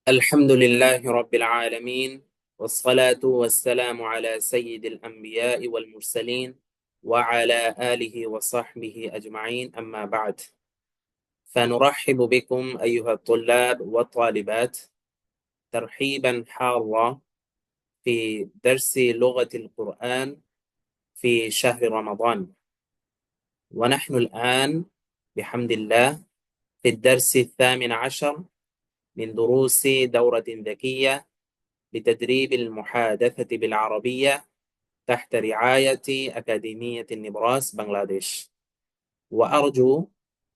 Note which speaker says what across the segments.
Speaker 1: الحمد لله رب العالمين، والصلاة والسلام على سيد الأنبياء والمرسلين وعلى آله وصحبه أجمعين، أما بعد. فنرحب بكم أيها الطلاب والطالبات ترحيبا حارا في درس لغة القرآن في شهر رمضان. ونحن الآن بحمد الله في الدرس 18 من دروس دورة ذكية لتدريب المحادثة بالعربية تحت رعاية أكاديمية النبراس بنغلاديش. وأرجو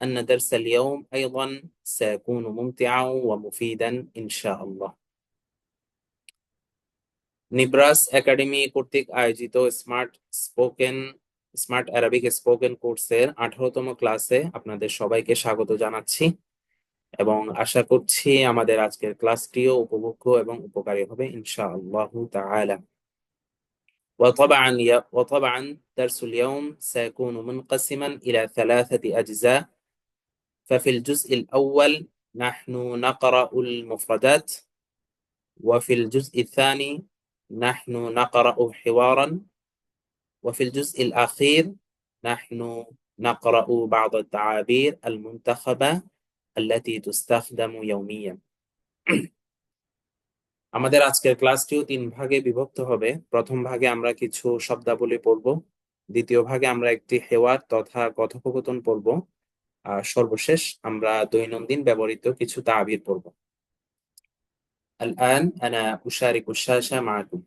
Speaker 1: أن درس اليوم أيضا سيكون ممتعا ومفيدا إن شاء الله. Nibras academy কর্তৃক আয়োজিত smart Arabic spoken কোর্সের 18তম ক্লাসে আপনাদের সবাইকে স্বাগত জানাচ্ছি এবং আশা করছি আমাদের আজকের ক্লাসটিও উপভোগ্য এবং উপকারী হবে ইনশাআল্লাহ তাআলা। وطبعا درس اليوم سيكون منقسما إلى 3 أجزاء. ففي الجزء الأول نحن نقرأ المفردات، وفي الجزء الثاني نحن نقرأ حوارا، وفي الجزء الأخير نحن نقرأ بعض التعابير المنتخبة التي تستخدم يوميا. আমাদের আজকের ক্লাসটিও 3 ভাগে বিভক্ত হবে। প্রথম ভাগে আমরা কিছু শব্দাবলী পড়ব, দ্বিতীয় ভাগে আমরা একটি হেওয়ার তথা কথোপকথন পড়ব, আর সর্বশেষ আমরা দৈনন্দিন ব্যবহৃত কিছু তাবির পড়ব। الآن أنا أشارك الشاشة معكم.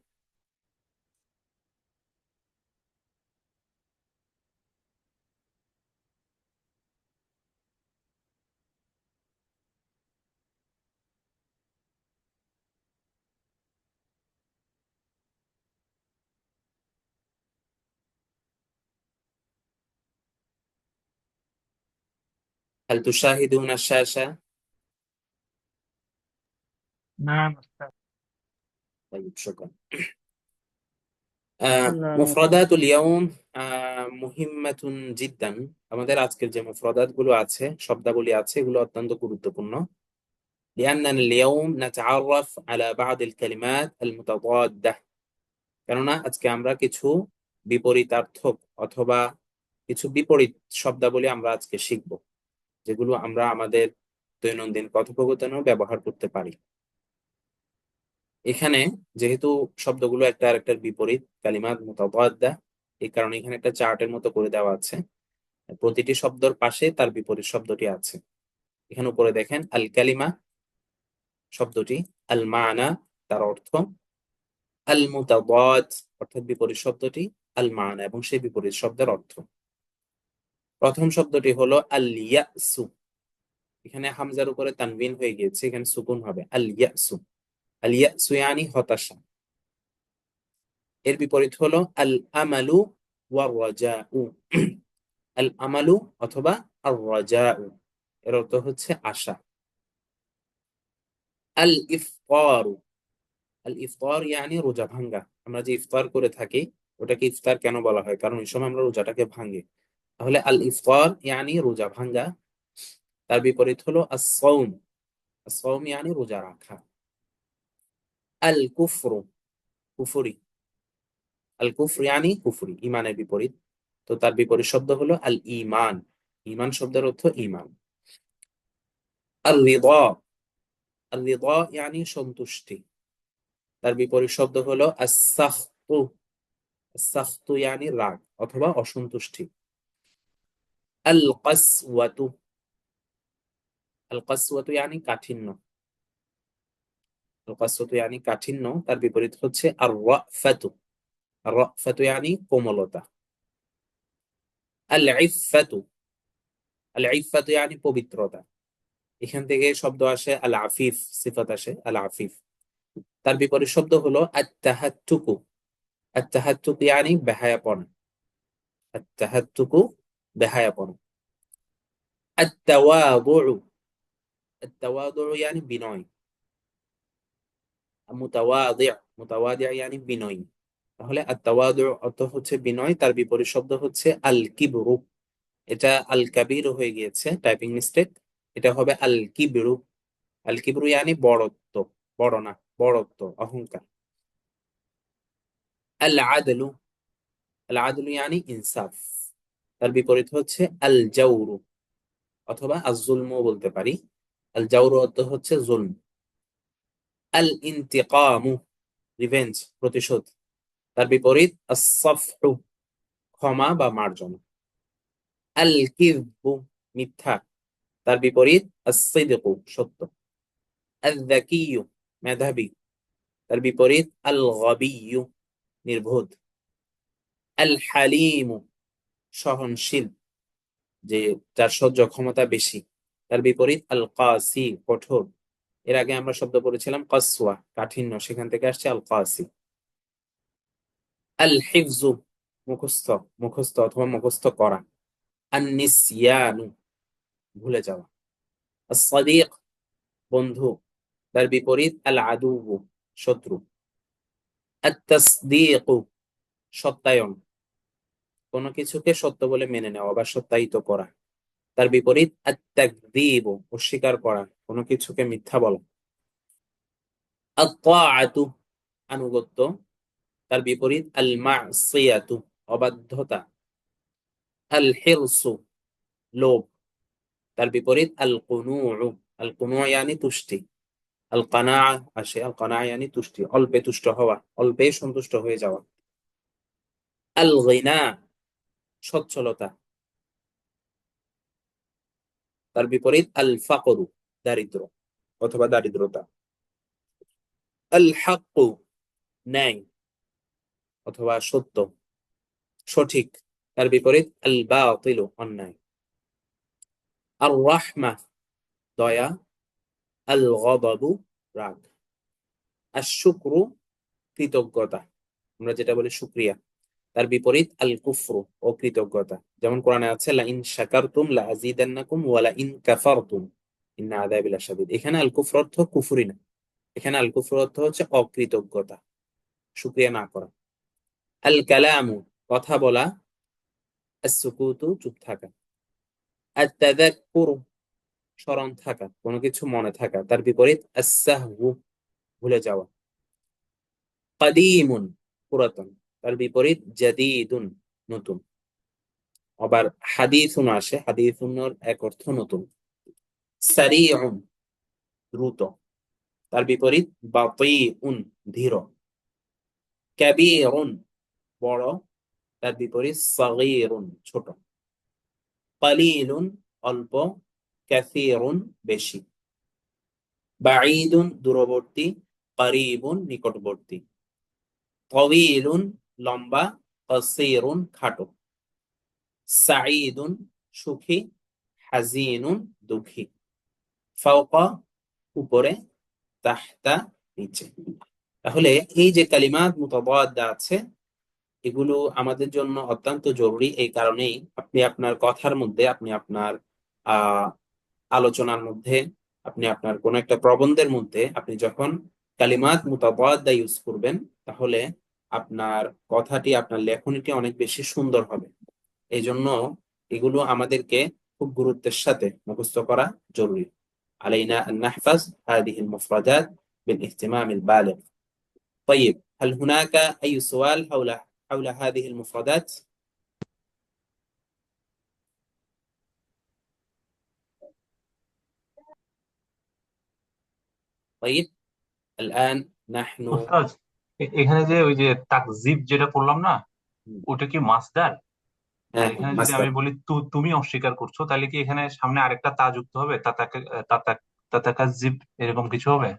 Speaker 1: هل تشاهدون الشاشة؟
Speaker 2: نعم أستاذ.
Speaker 1: طيب، شكرا.
Speaker 2: لا.
Speaker 1: مفردات اليوم مهمة جدا. আমাদের আজকের যে মুফরাদাত গুলো আছে, শব্দাবলী আছে, এগুলো অত্যন্ত গুরুত্বপূর্ণ। لأننا اليوم نتعرف على بعض الكلمات المتضادة. কেননা আজকে আমরা কিছু বিপরীতার্থক অথবা কিছু বিপরীত শব্দাবলী আমরা আজকে শিখব, যেগুলো আমরা আমাদের দৈনন্দিন কথোপকথনেও ব্যবহার করতে পারি। এখানে যেহেতু শব্দগুলো একটা আরেকটার বিপরীত, কালিমাত মুতাদাদ্দা, এই কারণে এখানে একটা চার্টের মতো করে দেওয়া আছে। প্রতিটি শব্দের পাশে তার বিপরীত শব্দটি আছে। এখানে উপরে দেখেন আল কালিমা শব্দটি, আল মানা তার অর্থ, আল মুতাদাদ অর্থাৎ বিপরীত শব্দটি, আল মানা এবং সেই বিপরীত শব্দের অর্থ। প্রথম শব্দটি হলো আল ইয়াসু। এখানে হামজার উপরে তানবিন হয়ে গিয়েছে, এখানে সুকুন হবে আল ইয়াসু। আল ইয়াসু ইয়ানি হতাশা। এর বিপরীত হলো আল আমালু ওয়ার রাজাউ। আল আমালু অথবা আর রাজাউ এর অর্থ হচ্ছে আশা। আল ইফতারু, আল ইফতার ইয়ানি রোজা ভাঙ্গা। আমরা যে ইফতার করে থাকি ওটাকে ইফতার কেন বলা হয়? কারণ এই সময় আমরা রোজাটাকে ভাঙি। তাহলে আল ইফতার ইয়ানি রোজা ভাঙ্গা। তার বিপরীত হলো as-সাওম। as-সাওম ইয়ানি রোজা রাখা। আল কুফরু, কুফরি। আল কুফর ইয়ানি কুফরি, ইমানের বিপরীত। তো তার বিপরীত শব্দ হলো আল ঈমান। ঈমান শব্দের অর্থ ঈমান। আল রিদা, আল রিদা ইয়ানি সন্তুষ্টি। তার বিপরীত শব্দ হলো আস-সাখতু। আস-সাখতু ইয়ানি রাগ অথবা অসন্তুষ্টি। আল কাসওয়াতু, আল কাসওয়াতু ইয়ানি কাঠিন্য। আল কাসওয়াতু ইয়ানি কাঠিন্য, তার বিপরীত হচ্ছে আর রাফাতু। আর রাফাতু ইয়ানি কোমলতা। আল ইফফাতু, আল ইফফাতু ইয়ানি পবিত্রতা। এখান থেকে শব্দ আসে আল আফিফ, সিফাত আসে আল আফিফ। তার বিপরীত শব্দ হলো আত-তাহাত্তুকু। আত-তাহাত্তুকু ইয়ানি বেহায়াপনা। আত-তাহাত্তুকু বেহায়াপনা। আত-তাওয়াদুউ, আত-তাওয়াদুউ ইয়ানি বিনয়। মুতাওয়াদি', মুতাওয়াদি' ইয়ানি বিনয়ী। তাহলে আত-তাওয়াদুউ অর্থ হচ্ছে বিনয়, তার বিপরীত শব্দ হচ্ছে আল কিবরু। এটা আল কাবির হয়ে গিয়েছে, টাইপিং মিস্টেক। এটা হবে আল কিবরু। আল কিবরু ইয়ানি বড়ত্ব, বড় না, বড়ত্ব, অহংকার। আল আদলু, আল আদলু ইয়ানি ইনসাফ, তার বিপরীত হচ্ছে আল জাউরু, অথবা আল জুলমু বলতে পারি। আল জাউরু অর্থ হচ্ছে জুলম। আল ইন্তিকামু, রিভেঞ্জ, প্রতিশোধ, তার বিপরীত আস-সাফহু, ক্ষমা বা মার্জনা। আল কিযবু, মিথ্যা, তার বিপরীত আস-সিদকু, সত্য। আল যাকিয়ু, মেধাবী, তার বিপরীত আল গাবিয়ু, নির্বোধ। আল হালিমু, সহনশীল, যে যার সহ্য ক্ষমতা বেশি, তার বিপরীত আল কাসি, কঠোর। এর আগে আমরা শব্দ পড়েছিলাম কাসওয়া, কাঠিন্য, সেখান থেকে আসছে আল কাসি। আল হিফজু, মুখস্থ, মুখস্থ অথবা মুখস্থ করা। আন নিসিয়ানু, ভুলে যাওয়া। আস সাদিক, বন্ধু, তার বিপরীত আল আদু, শত্রু। আত তাসদীকু, সত্যায়ন, কোনো কিছুকে সত্য বলে মেনে নেওয়া বা সত্যায়িত করা। তার বিপরীত আত তাকযীব, অস্বীকার করা, কোনো কিছুকে মিথ্যা বলা। আত তাআতু, আনুগত্য, তার বিপরীত আল মাসিয়াতু, অবাধ্যতা। আল হিরসু, লোভ, তার বিপরীত আল কুনুউ, আল কুনুউ ইয়ানি তুষ্টি। আল কানা আসে, আল কানা ইয়ানি তুষ্টি, অল্পে তুষ্ট হওয়া, অল্পে সন্তুষ্ট হয়ে যাওয়া। আল গিনা, সচ্ছলতা, তার বিপরীত আল ফাকরু, দারিদ্র অথবা দারিদ্রতা। আল হাক্কু, ন্যায় অথবা সত্য, সঠিক, তার বিপরীত আল বাতিলু, অন্যায়। আর রাহমা, দয়া। আল গদাবু, রাগ। আর শুক্রু, কৃতজ্ঞতা, আমরা যেটা বলি শুক্রিয়া, তার বিপরীত আল কুফরু, অকৃতজ্ঞতা। যেমন কোরআনে আছে লা ইন শাকারতুম লা আযীদান্নাকুম ওয়া লা ইন কাফারতুম ইন্না আযাবি লাশাদীদ। এখানে আল কুফর অর্থ কুফরি না, এখানে আল কুফর অর্থ হচ্ছে অকৃতজ্ঞতা, শুকরিয়া না করা। আল কালামু, কথা বলা। আস সুকুতু, চুপ থাকা। আত তাযাক্কুরু, স্মরণ থাকা, কোনো কিছু মনে থাকা, তার বিপরীত আস সাহউ, ভুলে যাওয়া। কাদীমুন, পুরাতন, তার বিপরীত জাদীদুন, নতুন। আবার হাদিসুন আসে, হাদিসুনের এক অর্থ নতুন। সারিউন, দ্রুত, তার বিপরীত বাতীউন, ধীর। কাবীরুন, বড়, তার বিপরীত সাগীরুন, ছোট। কালীলুন, অল্প। কাসীরুন, বেশি। বাঈদুন, দূরবর্তী। করিবুন, নিকটবর্তী। তাওয়ীলুন, লম্বা। কাসীরুন, খাটো। সাঈদুন, সুখী। হাজিনুন, দুঃখী। ফাওকা, উপরে। তাহতা, নিচে। তাহলে এই যে কালিমাত মুতাবাদ্দা আছে, এগুলো আমাদের জন্য অত্যন্ত জরুরি। এই কারণেই আপনি আপনার কথার মধ্যে, আপনি আপনার আহ আলোচনার মধ্যে, আপনি আপনার কোন একটা প্রবন্ধের মধ্যে আপনি যখন কালিমাত মুতাবাদ্দা ইউজ করবেন, তাহলে আপনার কথাটি, আপনার লেখনীটি অনেক বেশি সুন্দর হবে। এই জন্য এগুলো আমাদেরকে খুব গুরুত্বের সাথে মুখস্থ করা জরুরি। علينا أن نحفظ هذه المفردات بالاهتمام البالغ. طيب، هل هناك أي سؤال حول هذه المفردات؟ طيب، الآن نحن
Speaker 2: উস্তাদ, এখানে যে ওই যে তাকজিব যেটা করলাম না, ওটা কি মাসদার? আর
Speaker 1: হ্যাঁ,
Speaker 2: এখানে যদি
Speaker 1: মাস্টার।
Speaker 2: আমি বলি তুমি অস্বীকার করছো, তাহলে কি এখানে সামনে আরেকটা তা যুক্ত হবে? তাতা তাতাকাজ্জিব, এরকম কিছু হবে?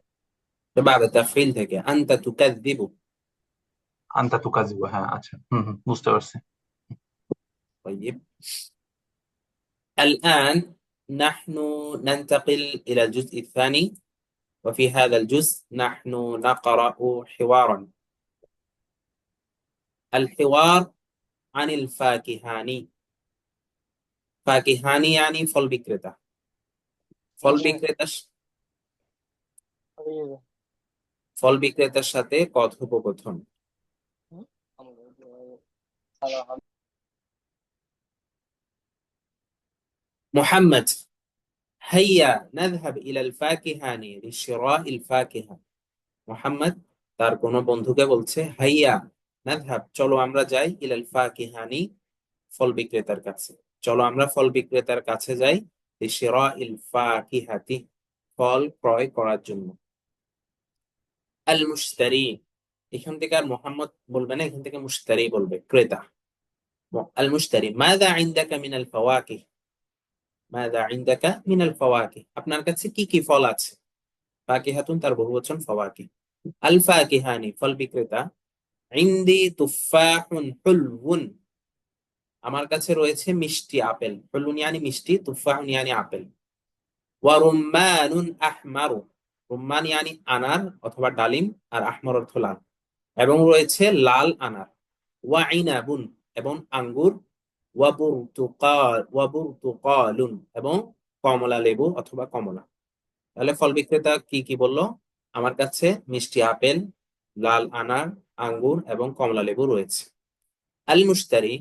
Speaker 1: بعد التفعيل থেকে أنت تكذب.
Speaker 2: আনতা তুকাজিব, হ্যাঁ, আচ্ছা, হুম হুম, বুঝতে পারছি।
Speaker 1: طيب، الآن نحن ننتقل إلى الجزء الثاني، وفي هذا الجزء نحن نقرأ حوارا. الحوار عن الفاكهاني. ফাকিহানি يعني ফল বিক্রেতা। ফল বিক্রেতা, ফল বিক্রেতার সাথে কথোপকথন। محمد، হাইয়া নাযহাব ইলাল ফাকিহানি লিশিরাইল ফাকিহা। মুহাম্মদ তার কোন বন্ধুকে বলছে, হাইয়া নাযহাব, চলো আমরা যাই, ইলাল ফাকিহানি, ফল বিক্রেতার কাছে। চলো আমরা ফল বিক্রেতার কাছে যাই, লিশিরাইল ফাকিহাতি, ফল ক্রয় করার জন্য। আল মুশতারি, এখান থেকে আর মোহাম্মদ বলবে না, এখান থেকে মুশতারি বলবে, ক্রেতা। আল মুশতারি, মাযা ইনদাকা মিনাল ফাওয়াকিহ, মাযা ইনদাকা মিনাল ফাওয়াকিহ, আপনার কাছে কি কি ফল আছে। ফাকিহাতুন তার বহুবচন ফাওয়াকিহ। আল ফাকিহানি, ফল বিক্রেতা। ইনদি তুফাহুন হুলউন, আমার কাছে রয়েছে মিষ্টি আপেল। হুলউন ইয়ানি মিষ্টি, তুফাহুন ইয়ানি আপেল। ওয়া রুম্মানুন আহমারু, রুম্মান ইয়ানি আনার অথবা ডালিম, আর আহমর অর্থ লাল, এবং রয়েছে লাল আনার। ওয়া ইনাবুন, এবং আঙ্গুর। ওয়া বুরতুকালুন, এবং কমলা লেবু অথবা কমলা। তাহলে ফল বিক্রেতা কি কি বললো? আমার কাছে মিষ্টি আপেল, লাল আনার, আঙ্গুর এবং কমলা লেবু রয়েছে। আল মুশতারি,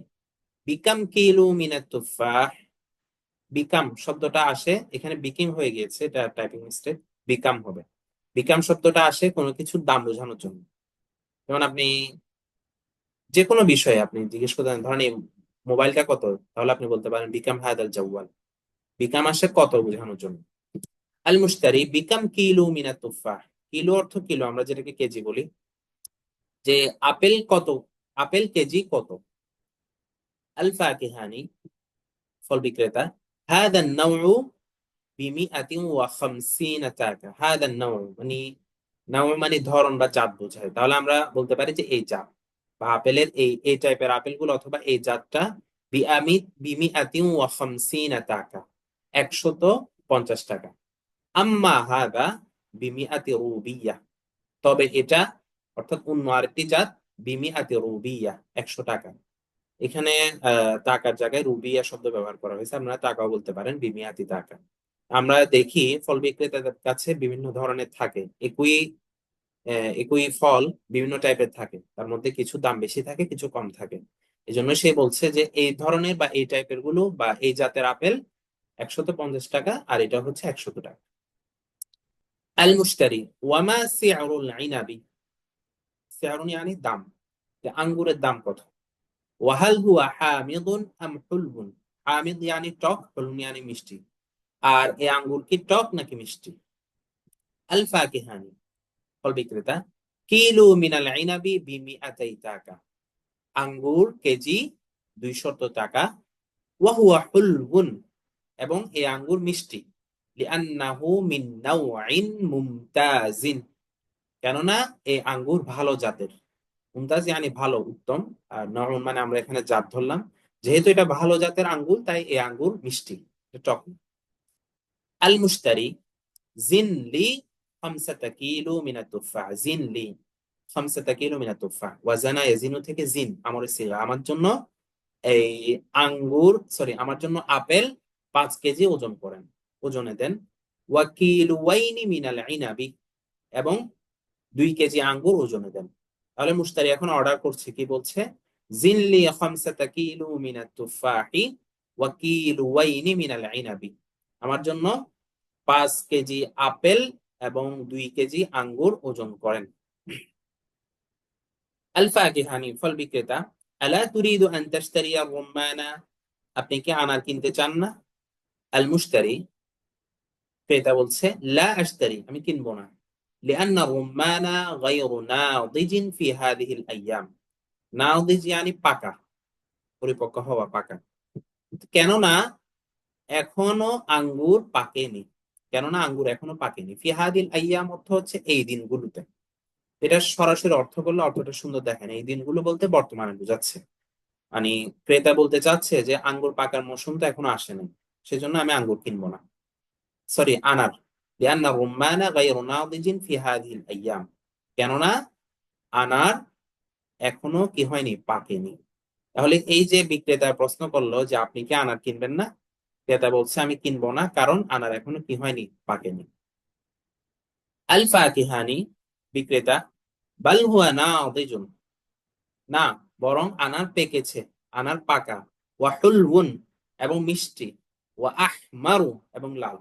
Speaker 1: বিকাম কিলো মিনাত তুফাহ, বিকাম শব্দটা আসে এখানে, বিকিম হয়ে গিয়েছে, এটা টাইপিং মিস্টেক, বিকাম হবে। বিকাম শব্দটা আসে কোনো কিছুর দাম বোঝানোর জন্য। যেমন আপনি যে কোনো বিষয়ে আপনি জিজ্ঞেস করতেন, ধরেন এই মোবাইলটা কত, তাহলে আপনি বলতে পারেন বিকাম হাদাল জাওয়াল। বিকাম আসে কত বোঝানোর জন্য। আল মুশতারি বিকাম কিলো মিনাত তুফাহ, কিলো অর্থ কিলো, আমরা যেটাকে কেজি বলি, যে আপেল কত, আপেল কেজি কত। আল ফাকিহানি, ফল বিক্রেতা। হাদা নাউ বিমিআতিন ওয়া খামসিনা টাকা, হাদা নাউ মানে, নাউ মানে ধরন বা জাত বোঝায়, তাহলে আমরা বলতে পারি যে এই জাত বা আপেলের এই এই টাইপের আপেলগুলো অথবা এই জাতটা, বিমিআতিন ওয়া খামসিনা টাকা, 150 টাকা। আম্মা হাদা বিমিআতি রুবিয়া, তবে এটা, অর্থাৎ অন্য আরেকটি জাত, বিমিআতি রুবিয়া, 100 টাকা। এখানে টাকার জায়গায় রুবিয়া শব্দ ব্যবহার করা হয়েছে, আপনারা টাকাও বলতে পারেন, বিমিয়াতি টাকা। আমরা দেখি ফল বিক্রেতাদের কাছে বিভিন্ন ধরনের থাকে, একই ফল বিভিন্ন টাইপের থাকে, তার মধ্যে কিছু দাম বেশি থাকে, কিছু কম থাকে। এই জন্য সে বলছে যে এই ধরনের বা এই টাইপের গুলো বা এই জাতের আপেল 150 টাকা, আর এটা হচ্ছে 100 টাকা। আল মুশতারি, ওয়ামা সিআরুল ইনাবি, সিআরুন ইয়ানি দাম, যে আঙ্গুরের দাম কত। ওয়াহাল হুয়া হামিদুন আম হুলবুন, হামিদ ইয়ানি টক, হুলবুন ইয়ানি মিষ্টি, আর এই আঙ্গুর কি টক নাকি মিষ্টি। আল ফাকিহানি, ফল বিক্রেতা। কিলো মিনাল ইনাবি বিমিআতাই টাকা, আঙ্গুর কেজি 200 টাকা। ওয়া হুয়া হুলবুন, এবং এই আঙ্গুর মিষ্টি। লিআন্নাহু মিন নাওইন মুমতাজিন, কেননা এই আঙ্গুর ভালো জাতের। মুমতাজ ইয়ানি ভালো, উত্তম। আর নরম মানে আমরা এখানে জাত ধরলাম, যেহেতু এটা ভালো জাতের আঙ্গুর তাই এই আঙ্গুর মিষ্টি, টক না। আল মুশতারি, জিনলি 5 কিলো মিনাত তুফাহ, জিনলি 5 কিলো মিনাত তুফাহ। ওয়াজানা ইয়াজিনু থেকে জিন, আমার সিগা, আমার জন্য এই আঙ্গুর, সরি, আমার জন্য আপেল 5 কেজি ওজন করেন, ওজনে দেন। ওয়াকিলুয়াইনি মিনাল ইনাবি, এবং 2 কেজি আঙ্গুর ওজনে দেন। তাহলে মুশতারি এখন অর্ডার করছে, কি বলছে? জিনলি 5 কিলো মিনাত তুফাহি ওয়া কিলুয়াইনি মিনাল ইনাবি, আমার জন্য 5 কেজি আপেল এবং 2 কেজি আঙ্গুর ওজন করেন। আল ফাকিহানি, ফল বিক্রেতা। আলা তুরিদু আন তাশতারিয়া রুম্মানা, আপনি কি আনার কিনতে চান না। আল মুশতারি, ক্রেতা বলছে, লা আশতারি, আমি কিনবো না। লিআন্না রুম্মানা গায়রু নাদিজিন ফি হাযিহিল আইয়াম, নাদিজ ইয়ানি পাকা, পরিপক্ক হওয়া, পাকা। কেননা এখনো আঙ্গুর পাকেনি, কেননা আঙ্গুর এখনো পাকেনি। ফি হাযিল আইয়াম অর্থ হচ্ছে এই দিনগুলোতে। এটা সরাসরি অর্থ করলে অর্থটা সুন্দর দেখেন, এই দিনগুলো বলতে বর্তমানে বোঝাচ্ছে। মানে ক্রেতা বলতে চাচ্ছে যে আঙ্গুর পাকার মৌসুম তো এখনো আসেনি, সেজন্য আমি আঙ্গুর কিনবো না। সরি, আনার। লিআন্না রুম্মানা গায়রু নাদিজিন ফি হাযিহিল আইয়াম, কেননা আনার এখনো কি হয়নি, পাকেনি। তাহলে এই যে বিক্রেতা প্রশ্ন করলো যে আপনি কি আনার কিনবেন না, ক্রেতা বলছে আমি কিনবো না, কারণ আনার এখনো কি হয়নি, পাকেনি। আল ফাকিহানি, বিক্রেতা। বাল হুয়া নাদিজুন, না, বরং আনার পেকেছে, আনার পাকা। ওয়া হুলউন, এবং মিষ্টি। ওয়া আহমারু, এবং লাল।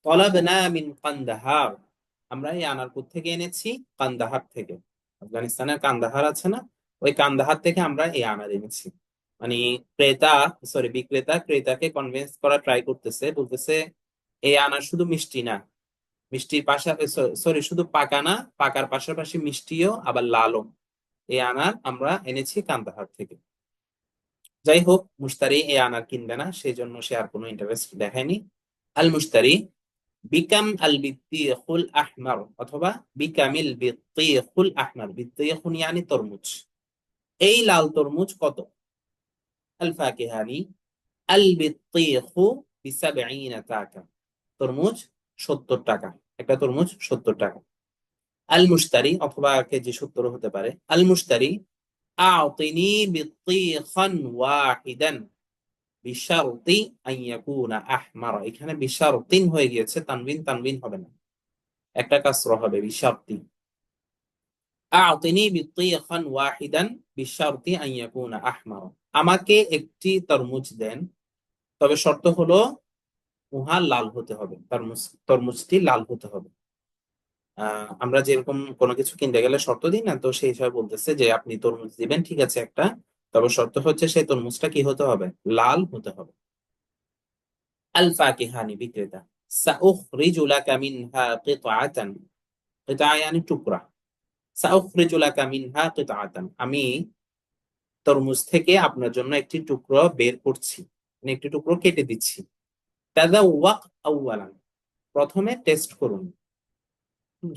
Speaker 1: তলাবনা মিন কান্দাহার, আমরা এই আনার থেকে এনেছি কান্দাহার থেকে। আফগানিস্তানের কান্দাহার আছে না, ওই কান্দাহার থেকে আমরা এই আনার এনেছি। মানে ক্রেতা, সরি বিক্রেতা ক্রেতাকে কনভিন্স করা ট্রাই করতেছে, বলতেছে এই আনার শুধু মিষ্টি না, মিষ্টির পাশাপাশি, সরি শুধু পাকা না, পাকার পাশাপাশি মিষ্টিও আবার লালও। এই আনার আমরা এনেছি কান্দাহার থেকে। যাই হোক, মুশতারি এই আনার কিনবে না, সেই জন্য সে আর কোনো ইন্টারেস্ট দেখায়নি। আল মুশতারি বিকাম আল বিত্তিখুল আহমার, অথবা বিকামিল বিত্তিখুল আহমার, বিত্তিখুন ইয়ানি তরমুজ, এই লাল তরমুজ কত? আল ফাকিহানি আল বিত্তিখু বিসাবঈনা টাকা, তরমুজ 70 টাকা, একটা তরমুজ 70 টাকা। আল মুশতারি, অথবা কেজি 70 হতে পারে। আল মুশতারি আ'তিনি বিত্তিখান ওয়াহিদান বিশারতি আন ইয়াকুনা আহমারা, এখানে বিশারতিন হয়ে গিয়েছে, তানবিন তানবিন হবে না, একটা কাসরা হবে, বিশারতি। আ'তিনি বিত্তিখান ওয়াহিদান বিশারতি আন ইয়াকুনা আহমারা, আমাকে একটি তরমুজ দেন, তবে শর্ত হলো উহা লাল হতে হবে, তরমুজটি লাল হতে হবে। আমরা যেরকম কোনো কিছু কিনতে গেলে শর্ত দিই না, তো সেই হিসাবে বলতেছে যে আপনি তরমুজ দিবেন, ঠিক আছে একটা, তবে শর্ত হচ্ছে সেই তরমুজটা কি হতে হবে? লাল হতে হবে। আল ফাকিহানি বিক্রেতা সাউখরিজু লাকা মিনহা কিতআতান, কিতআ মানে টুকরা, সাউখরিজু লাকা মিনহা কিতআতান, আমি তরমুজ থেকে আপনার জন্য একটি টুকরো বের করছি, মানে একটি টুকরো কেটে দিচ্ছি। তাযাওয়াক আউয়ালান, প্রথমে টেস্ট করুন,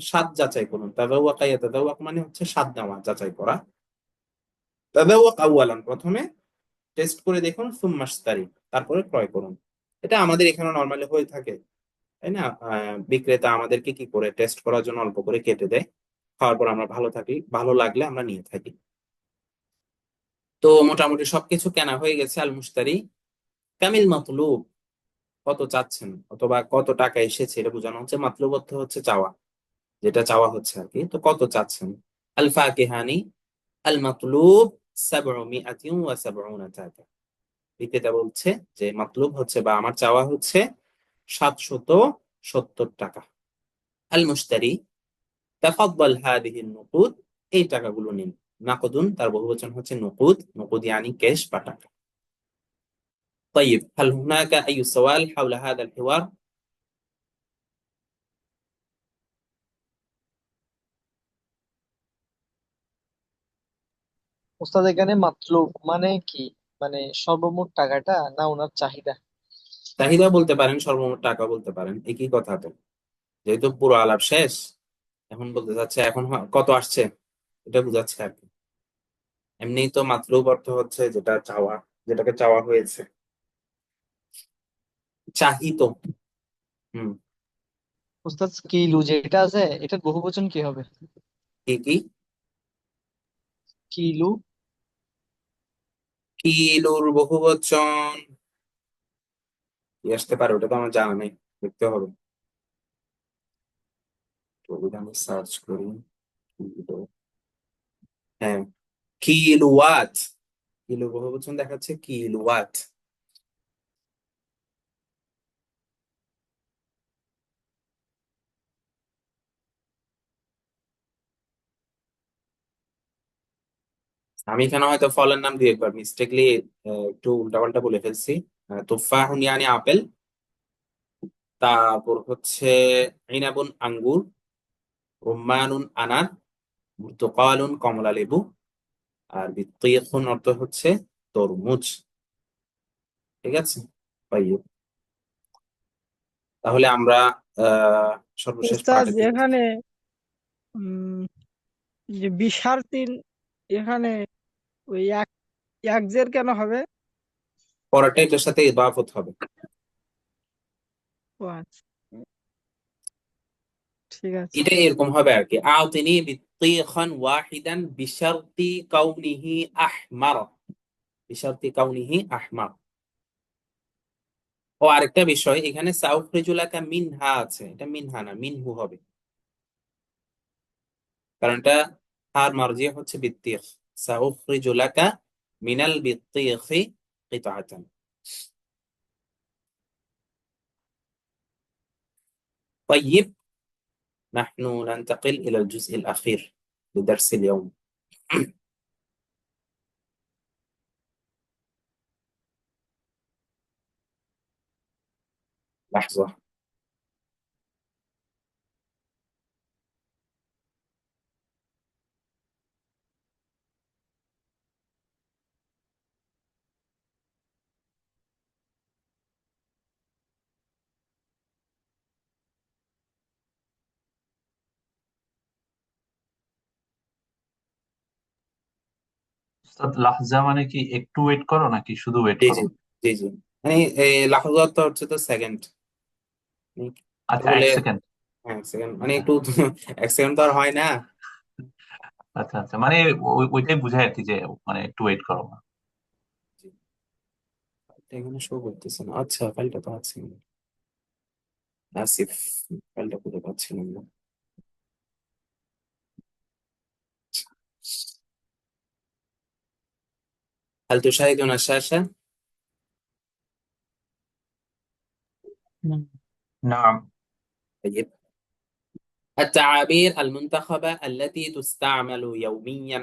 Speaker 1: স্বাদ যাচাই করুন। তাযাওয়াকা ইয়াতাযাওয়াক মানে হচ্ছে স্বাদ নেওয়া, যাচাই করা। তাযাওয়াক আউয়ালান, প্রথমে টেস্ট করে দেখুন, সুম্মাশতারি, তারপরে ক্রয় করুন। এটা আমাদের এখানে নর্মালি হয়ে থাকে, তাই না? বিক্রেতা আমাদেরকে কি করে টেস্ট করার জন্য অল্প করে কেটে দেয়, খাওয়ার পর আমরা ভালো থাকি, ভালো লাগলে আমরা নিয়ে থাকি। তো মোটামুটি সবকিছু কেনা হয়ে গেছে। আল মুশতারি কামিল মাতলুব, কত চাচ্ছেন অথবা কত টাকা এসেছে এটা বোঝানো হচ্ছে। মাতলুব অর্থ হচ্ছে চাওয়া, যেটা চাওয়া হচ্ছে আর কি, তো কত চাচ্ছেন। আল ফাকিহানি আল মাতলুব 770 টাকা, বিক্রেতা বলছে যে মাতলুব হচ্ছে বা আমার চাওয়া হচ্ছে 770 টাকা। আল মুশতারি তাফাদ্দাল হাদিহি নুকুদ, এই টাকাগুলো নিন। নাকদুন তার বহুবচন হচ্ছে নুকুদ, নুকুদ ইয়ানি ক্যাশ বা টাকা। طيب هل هناك أي سؤال حول هذا الحوار؟
Speaker 3: ওস্তাদ এখানে মাতলুব মানে কি? মানে সর্বমোট টাকাটা না ওনার চাহিদা?
Speaker 1: চাহিদা বলতে পারেন, সর্বমোট টাকা বলতে পারেন, একই কথা তো। যেহেতু পুরো আলাপ শেষ, এখন বলতে চাচ্ছে এখন কত আসছে, এটা বুঝাচ্ছে আর কি। এমনি তো মাতলুব অর্থ হচ্ছে যেটা চাওয়া, যেটাকে চাওয়া হয়েছে, চাহিত। হুম।
Speaker 3: ওস্তাদ কিলু যেটা আছে এটার বহুবচন কি হবে?
Speaker 1: কি কি?
Speaker 3: কিলু।
Speaker 1: কিলোর বহুবচন কি আসতে পারে, ওটা তো আমার জানা নেই, দেখতে হবে। তো ওটা আমি সার্চ করি। কিলো, হ্যাঁ, কিলোওয়াট, কিলো বহুবচন দেখাচ্ছে কিলোওয়াট। আমি এখানে হয়তো ফলের নাম দিয়ে একবার মিস্টেকলি একটু উল্টাপাল্টা বলে ফেলছি। তুফাহুন ইয়ানি আপেল, তারপর হচ্ছে ইনাবুন আঙ্গুর, রুম্মানুন আনার, বুর্তুকালুন কমলা লেবু, আর বিত্তিখুন অর্থ হচ্ছে তরমুজ। ঠিক আছে, তাইয়্যিব। তাহলে আমরা সর্বশেষ
Speaker 4: উস্তাদ
Speaker 1: পাঠে কি
Speaker 4: এখানে উম, যে বিশারতিন, এখানে ওই এক এক জের কেন হবে?
Speaker 1: পরেরটা এটার সাথে ইদাফত হবে।
Speaker 4: ও আচ্ছা, ঠিক আছে।
Speaker 1: এটা এরকম হবে আর কি, আতিনি বিত্তিখান ওয়াহিদান বিশারতি কাউনিহি আহমার, বিশারতি কাউনিহি আহমার। ও আরেকটা বিষয়, এখানে সাউখরিজুলাকা মিনহা আছে, এটা মিনহা না মিনহু হবে, কারণ এটা হার মার্জিয়া হচ্ছে বিত্তিখ। সাউখরিজুলাকা মিনাল বিত্তিখি কিতাআতান। طيب نحن ننتقل إلى الجزء الأخير لدرس اليوم. لحظة.
Speaker 2: উস্তাদ, লাহজা মানে কি একটু ওয়েট করো নাকি শুধু ওয়েট
Speaker 1: জি
Speaker 2: করো?
Speaker 1: জি জি জি, মানে লাহজাত তো হচ্ছে তো সেকেন্ড,
Speaker 2: আচ্ছা,
Speaker 1: বলে।
Speaker 2: এক সেকেন্ড।
Speaker 1: হ্যাঁ সেকেন্ড মানে একটু এক সেকেন্ড তো আর হয় না।
Speaker 2: আচ্ছা আচ্ছা, মানে ওইটাই বুঝায় আর কি, যে মানে একটু ওয়েট করো।
Speaker 1: জি, এটা এখানে শো করতেছে না। আচ্ছা ফাইলটা তো আছে, আসিফ, ফাইলটা খুঁজে পাচ্ছিলাম না। هل تشاهدون الشاشة؟
Speaker 2: نعم.
Speaker 1: طيب، التعابير المنتخبة التي تستعمل يوميا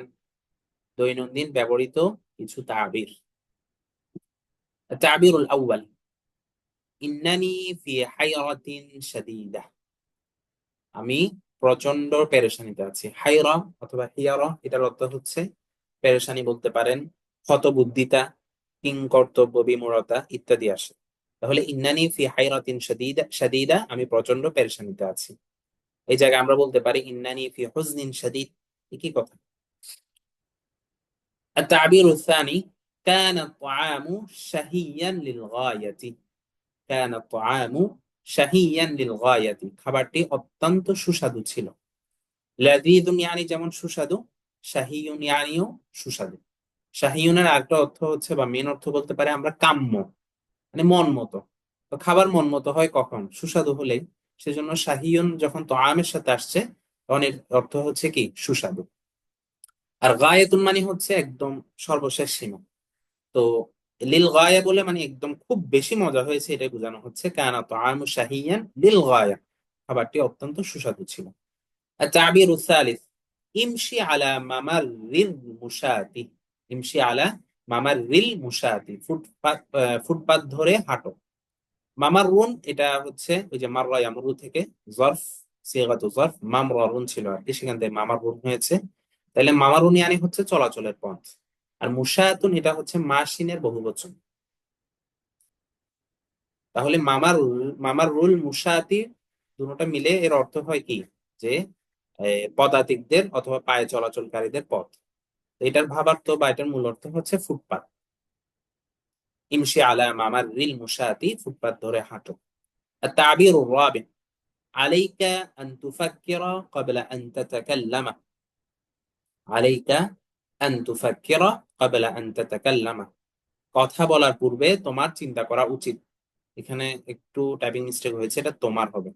Speaker 1: দৈনন্দিন ব্যবহৃত কিছু তাবির। التعبير الأول إنني في حيرة شديدة। আমি প্রচন্ড পেরেশানিতে আছি। হাইরা অথবা হিয়ারা এটার অর্থ হচ্ছে পেরেশানি বলতে পারেন, হতবুদ্ধিতা, কিংকর্তব্য বিমূঢ়তা ইত্যাদি আসে। তাহলে ইন্নানি ফি হাইরাতিন শাদীদা, শাদীদা আমি প্রচন্ড পেরেশানিতে আছি। এই জায়গায় আমরা বলতে পারি ইন্নানি ফি হুজনিন শাদীদ, একই কথা। التعبير الثاني كان الطعام شهيا للغاية। كان الطعام شهيا للغاية খাবারটি অত্যন্ত সুস্বাদু ছিল। লাযীযুন ইয়ানি যেমন সুস্বাদু, শাহিয়ুন ইয়ানিও সুস্বাদু। শাহিয়ুনের আরেকটা অর্থ হচ্ছে বা মেন অর্থ বলতে পারে আমরা কাম্য, মানে মন মতো। তো খাবার মন মতো হয় কখন? সুস্বাদু হলে। সেজন্য শাহিয়ুন যখন তোআমের সাথে আসছে তখন এর অর্থ হচ্ছে কি সুস্বাদু। আর গায়াতুন মানে হচ্ছে একদম সর্বশেষ সীমা। তো লিল গায়া বলে মানে একদম খুব বেশি মজা হয়েছে এটাই বোঝানো হচ্ছে। কানা তোআমু শাহিয়ান লিল গায়া, খাবারটি অত্যন্ত সুস্বাদু ছিল। التعبير الثالث امشي على ممر المشاة। امشي على ممر المشاة ফুটপাত, ফুটপাত ধরে হাঁটো। মামারুন এটা হচ্ছে ওই যে মাররা ইয়ামরু থেকে জরফ, সিগাতু জরফ মামরারুন ছিল আর কি, সেখান থেকে মামারুন হয়েছে। তাহলে মামারুন ইয়ানি হচ্ছে চলাচলের পথ। আর মুশাতুন এটা হচ্ছে মাসিনের বহুবচন। তাহলে মামার রুল মুশাতি দুটোটা মিলে এর অর্থ হয় কি, যে পদাতিকদের অথবা পায়ে চলাচলকারীদের পথ। তো এটার ভাবার্থ বা এটার মূল অর্থ হচ্ছে ফুটপাত। ইমশি আলা মামার রিল মুশাতি, ফুটপাত ধরে হাঁটো। التعبير الرابع عليك أن تفكر قبل أن تتكلم। عليك أن تفكر قبل أن تتكلم কথা বলার পূর্বে তোমার চিন্তা করা উচিত। এখানে একটু টাইপিং মিস্টেক হয়েছে, এটা তোমার হবে।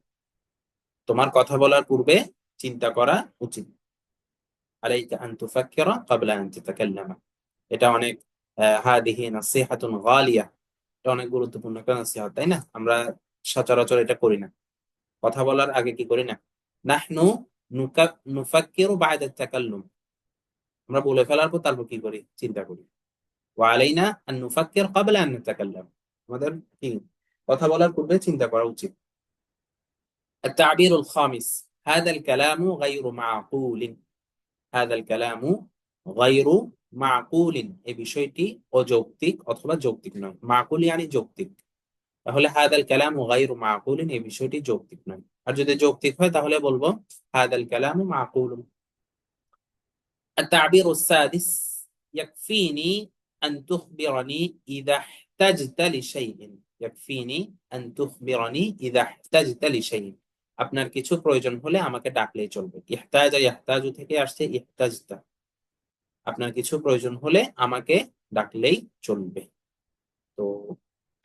Speaker 1: তোমার কথা বলার পূর্বে চিন্তা করা উচিত। আলাইকা আন তুফাক্কিরা ক্বাবলা আন তাতাকাল্লামা, এটা অনেক হাদিহি নাসিহাতুন গালিয়া, এটা অনেক গুরুত্বপূর্ণ একটা নসিহত, তাই না? আমরা সচরাচর এটা করি না। কথা বলার আগে কি করি না? নাহনু নুফাক্কিরু বা'দা তাকাল্লুম, আমরা বলে ফেলার পর তারপর কি করি? চিন্তা করি। ওয়া আলাইনা আন নুফাক্কির ক্বাবলা আন নাতাকাল্লাম, আমাদের কি কথা বলার পূর্বে চিন্তা করা উচিত। التعبير الخامس هذا الكلام غير معقول। هذا الكلام غير معقول, এই বিষয়টি অযৌক্তিক অথবা যৌক্তিক নয়। মাকুল yani যৌক্তিক। তাহলে হাদাল কালামু গায়রু মাকুলিন, এই বিষয়টি যৌক্তিক নয়। আর যদি যৌক্তিক হয় তাহলে বলবো হাদাল কালামু মাকুলুন। التعبير السادس يكفيني أن تخبرني إذا احتجت لشيء। يكفيني أن تخبرني إذا احتجت لشيء, আপনার কিছু প্রয়োজন হলে আমাকে ডাকলেই চলবে। ইহতাজা ইয়াহতাজু থেকে আসছে ইহতাজতা, আপনার কিছু প্রয়োজন হলে আমাকে ডাকলেই চলবে। তো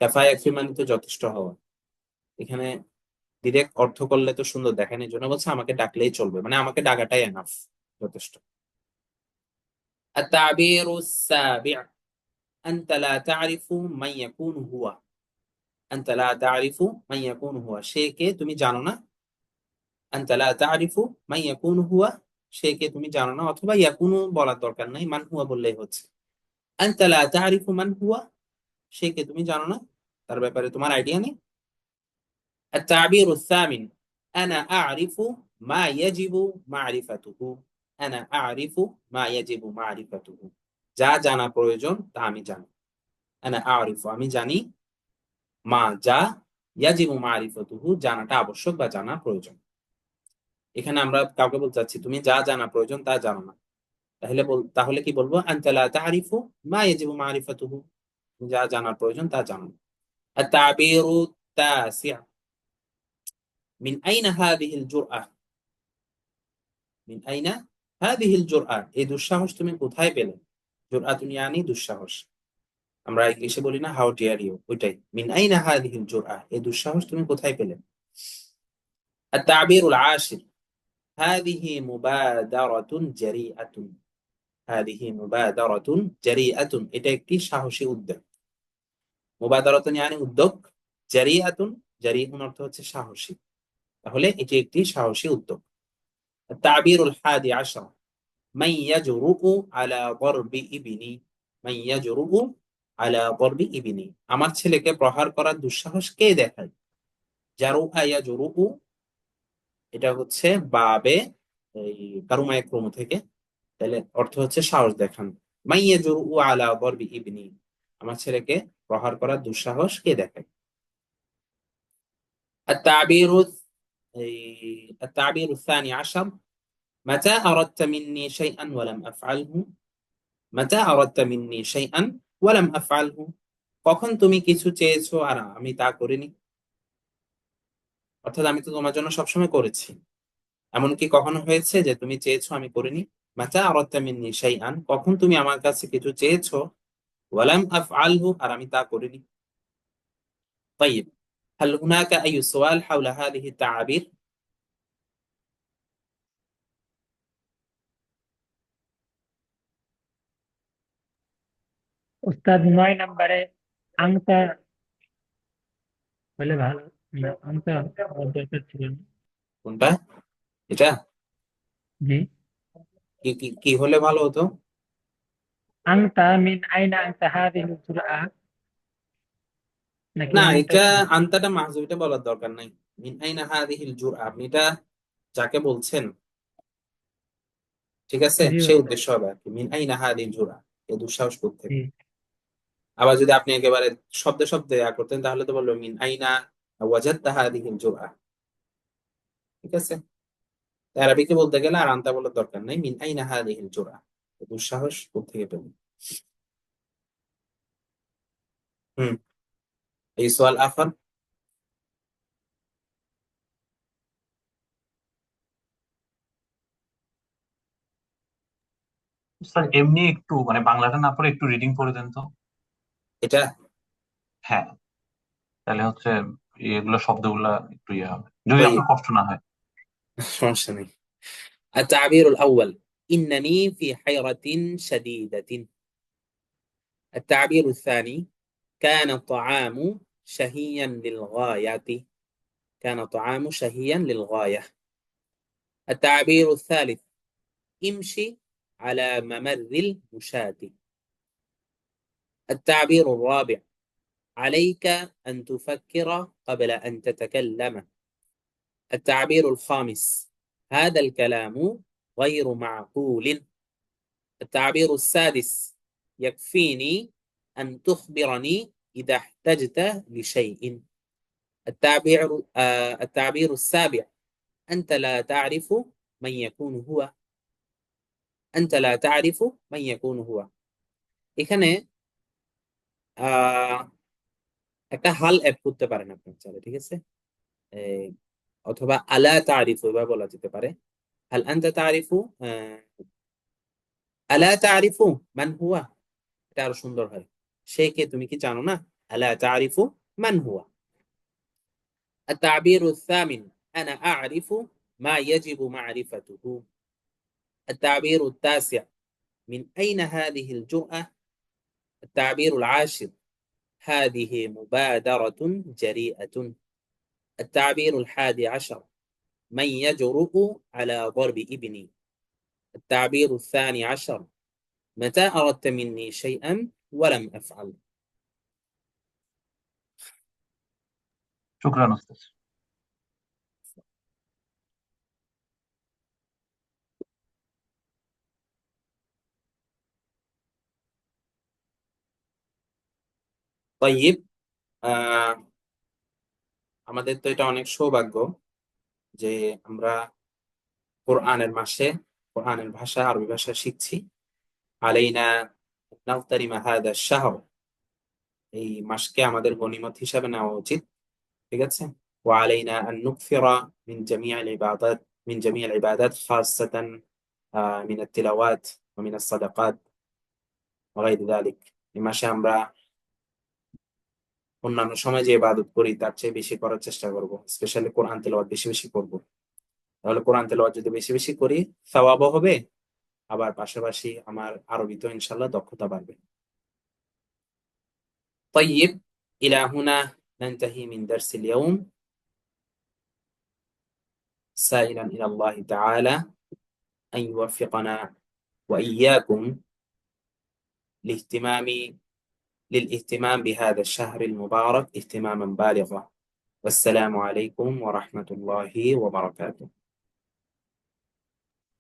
Speaker 1: কাফা ইয়াকফি মানে তো যথেষ্ট হওয়া, এখানে ডিরেক্ট অর্থ করলে তো সুন্দর দেখেন, এই জন্য বলছে আমাকে ডাকলেই চলবে, মানে আমাকে ডাকাটাই এনাফ, যথেষ্ট। التعبير السابع أنت لا تعرف من يكون هو। أنت لا تعرف من يكون هو, সে কে তুমি জানো না, আনতা লা তা'রিফু মান ইয়াকুনু হুয়া, সে কে তুমি জানো না, অথবা ইয়াকুনু বলার দরকার নাই, মান হুয়া বললেই হচ্ছে। আনতা লা তা'রিফু মান হুয়া, সে কে তুমি জানো না, তার ব্যাপারে তোমার আইডিয়া নেই। التعبير الثامن أنا أعرف ما يجب معرفته। أنا أعرف ما يجب معرفته, যা জানা প্রয়োজন তা আমি জানি। أنا أعرف আমি জানি, মা যা, ইয়াজিবু মারিফাতুহু জানাটা আবশ্যক বা জানা প্রয়োজন। এখানে আমরা কাউকে বলতে চাচ্ছি তুমি যা জানা প্রয়োজন তা জানো না, তাহলে কি বলবো? আনতা লা তা'রিফু মা ইয়াজিবু মারিফাতুহু, তুমি যা জানার প্রয়োজন তা জানো না। التعبير التاسع من أين هذه الجرأة। من أين هذه الجرأة, এই দুঃসাহস তুমি কোথায় পেলে? জুরআতুন ইয়ানি দুঃসাহস, আমরা ইংলিশে বলি না হাউ ডিয়ার ইউ, ওইটাই মিন আইনা হাদিহিল জুরআ, এই দুঃসাহস তুমি কোথায় পেলে? التعبير العاشر هذه مبادرة جريئة। هذه مبادرة جريئة, এটা একটি সাহসী উদ্যোগ। মুবাদারাতুন ইয়ানি উদ্যোগ, জারিআতুন, জারিউন অর্থ হচ্ছে সাহসী, তাহলে এটি একটি সাহসী উদ্যোগ। التعبير الحادي عشر من يجرؤ على ضرب ابني। من يجرؤ على ضرب ابني, আমার ছেলেকে প্রহার করার দুঃসাহস কে দেখায়? জারুআ ইয়াজরুউ, এটা হচ্ছে বাবে এই কারুমায় ক্রম থেকে, তাহলে অর্থ হচ্ছে সাহস দেখান। মান ইয়াজরুউ আলা দরবি ইবনি, আমার ছেলেকে প্রহার করার দুঃসাহস কে দেখায়? التعبير التعبير الثاني عشر متى أردت مني شيئا ولم أفعله। متى أردت مني شيئا ولم أفعله, কখন তুমি কিছু চেয়েছো আর আমি তা করিনি? অর্থাৎ আমি তো তোমার জন্য সবসময় করেছি, এমনকি কখনো হয়েছে যে তুমি চেয়েছো আমি করিনি? মাতা আরাদতা মিন্নি শাইআন, কখন তুমি আমার কাছে কিছু চেয়েছো, ওয়ালাম আফআলহু, আর আমি তা করিনি। طيب هل هناك أي سؤال حول هذه التعابير؟
Speaker 5: উস্তাদ 9 নম্বরে আংতা বলে ভালো না, আংতা হওয়ার দরকার ছিল না।
Speaker 1: কোনটা? এটা
Speaker 5: জি,
Speaker 1: কি কি কি হলে ভালো হতো?
Speaker 5: আংতা মিন আইনা আংতা হাদিহিল জুরআ, নাকি
Speaker 1: না,
Speaker 5: এমনটা
Speaker 1: এটা
Speaker 5: কি?
Speaker 1: আনতাটা মাহজুব, এটা বলার দরকার নাই। মিন আইনা হাদিহিল জুরআ, আপনি এটা যাকে বলছেন, ঠিক আছে,
Speaker 5: জি
Speaker 1: সে
Speaker 5: উস্তাদ,
Speaker 1: উদ্দেশ্য হবে আর কি, মিন আইনা হাদিহিল জুরআ, এই দুঃসাহস
Speaker 5: জি
Speaker 1: কোত্থেকে। আবার যদি আপনি একেবারে শব্দে শব্দে করতেন তাহলে তো বললো মিন আইনা ওয়াজাদতা হাদিহিল জুরআ, ঠিক আছে। আরবিকে বলতে গেলে আর আনতা বলার দরকার নাই, মিন আইনা হাদিহিল জুরআ, এই দুঃসাহস কোত্থেকে পেলেন। হুম, এই সোয়াল আফার।
Speaker 2: স্যার এমনি একটু মানে বাংলাটা না পড়ে একটু রিডিং করে দেন তো।
Speaker 1: এটা
Speaker 2: হ্যাঁ, তাহলে হচ্ছে এগুলো শব্দগুলা একটু ইয়ে হবে, যদি
Speaker 1: طيب
Speaker 2: আপনার কষ্ট না হয়।
Speaker 1: সমস্যা নেই। التعبير الأول إنني في حيرة شديدة। التعبير الثاني كان الطعام شهيا للغاية। كان الطعام شهيا للغاية. التعبير الثالث امشي على ممر المشاة. التعبير الرابع عليك أن تفكر قبل أن تتكلم. التعبير الخامس هذا الكلام غير معقول. التعبير السادس يكفيني أن تخبرني إذا احتجت لشيء. التعبير السابع أنت لا تعرف من يكون هو। أنت لا تعرف من يكون هو, এখানে আহ একটা হাল অ্যাড করতে পারেন আপনি চাইলে, ঠিক আছে। এই, অথবা আলা তারিফু এবার বলা যেতে পারে, হাল আনতা তারিফু আলা তারিফু মান হুয়া, এটা আরো সুন্দর হয়। সে কে তুমি কি জানো না? আলা তারিফু মান হুয়া। التعبير الثامن أنا أعرف ما يجب معرفته। التعبير التاسع من أين هذه الجرأة؟ التعبير العاشر هذه مبادرة جريئة. التعبير الحادي عشر من يجرؤ على ضرب ابني. التعبير الثاني عشر: متى أردت مني شيئا ولم أفعل.
Speaker 2: শুকরান ওস্তাদ।
Speaker 1: طيب আহ আমাদের তো এটা অনেক সৌভাগ্য যে আমরা কোরআনের মাসে কোরআনের ভাষা আরবি ভাষা শিখছি। আলাইনা নাগতানিমা হাদা শাহর, এই মাসকে আমাদের গনিমত হিসাবে নেওয়া উচিত। ঠিক আছে। وعلينا أن نكثر من جميع العبادات من جميع العبادات خاصة من التلاوات ومن الصدقات وغير ذلك। এই মাসে আমরা অন্যান্য সময় যে ইবাদত করি তার চেয়ে বেশি করার চেষ্টা করব, স্পেশালি কোরআন তেলাওয়াত বেশি বেশি করব। তাহলে কোরআন তেলাওয়াত যদি বেশি বেশি করি সওয়াবও হবে, আবার পাশাপাশি আমার আরবিতেও ইনশাআল্লাহ দক্ষতা বাড়বে। طيب إلى هنا ننتهي من درس اليوم، سائلا إلى الله تعالى أن يوفقنا وإياكم للاهتمام بهذا الشهر المبارك اهتماما بالغا. والسلام عليكم ورحمة الله وبركاته.